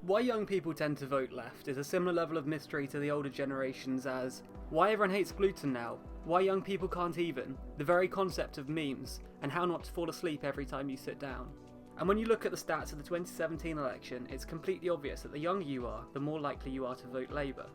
Why young people tend to vote left is a similar level of mystery to the older generations as why everyone hates gluten now, why young people can't even, the very concept of memes, and how not to fall asleep every time you sit down. And when you look at the stats of the 2017 election, it's completely obvious that the younger you are, the more likely you are to vote Labour.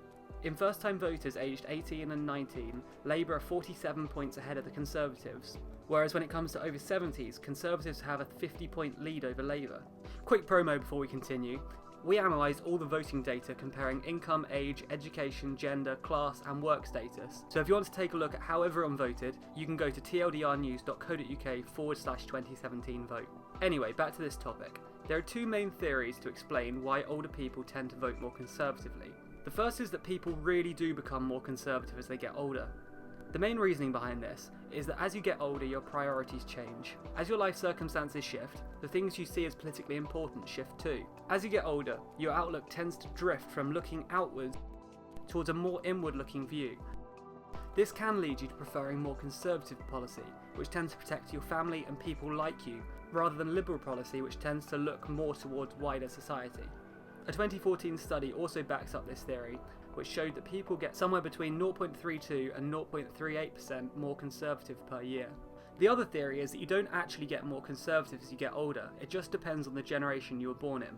In first-time voters aged 18 and 19, Labour are 47 points ahead of the Conservatives, whereas when it comes to over 70s, Conservatives have a 50-point lead over Labour. Quick promo before we continue. We analysed all the voting data comparing income, age, education, gender, class and work status. So if you want to take a look at how everyone voted, you can go to tldrnews.co.uk/2017 vote. Anyway, back to this topic. There are two main theories to explain why older people tend to vote more conservatively. The first is that people really do become more conservative as they get older. The main reasoning behind this is that as you get older, your priorities change. As your life circumstances shift, the things you see as politically important shift too. As you get older, your outlook tends to drift from looking outwards towards a more inward-looking view. This can lead you to preferring more conservative policy, which tends to protect your family and people like you, rather than liberal policy, which tends to look more towards wider society. A 2014 study also backs up this theory, which showed that people get somewhere between 0.32 and 0.38% more conservative per year. The other theory is that you don't actually get more conservative as you get older, it just depends on the generation you were born in.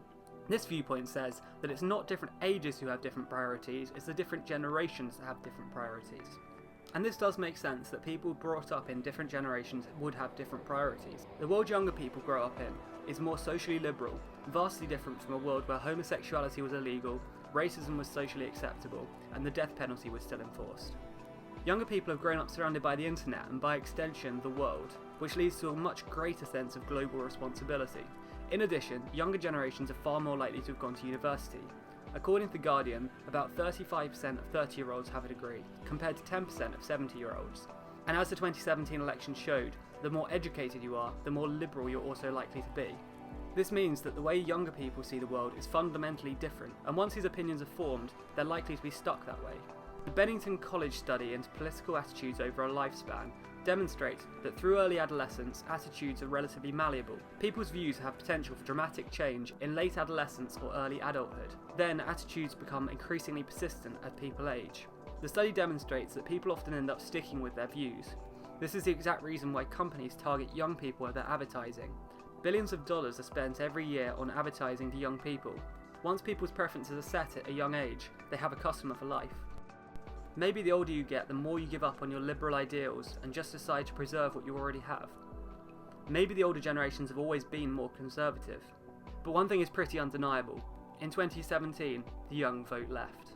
This viewpoint says that it's not different ages who have different priorities, it's the different generations that have different priorities. And this does make sense that people brought up in different generations would have different priorities. The world younger people grow up in is more socially liberal, vastly different from a world where homosexuality was illegal, racism was socially acceptable, and the death penalty was still enforced. Younger people have grown up surrounded by the internet and by extension the world, which leads to a much greater sense of global responsibility. In addition, younger generations are far more likely to have gone to university. According to The Guardian, about 35% of 30-year-olds have a degree, compared to 10% of 70-year-olds. And as the 2017 election showed, the more educated you are, the more liberal you're also likely to be. This means that the way younger people see the world is fundamentally different, and once these opinions are formed, they're likely to be stuck that way. The Bennington College study into political attitudes over a lifespan demonstrates that through early adolescence, attitudes are relatively malleable. People's views have potential for dramatic change in late adolescence or early adulthood. Then attitudes become increasingly persistent as people age. The study demonstrates that people often end up sticking with their views. This is the exact reason why companies target young people with their advertising. Billions of dollars are spent every year on advertising to young people. Once people's preferences are set at a young age, they have a customer for life. Maybe the older you get, the more you give up on your liberal ideals and just decide to preserve what you already have. Maybe the older generations have always been more conservative. But one thing is pretty undeniable. In 2017, the young vote left.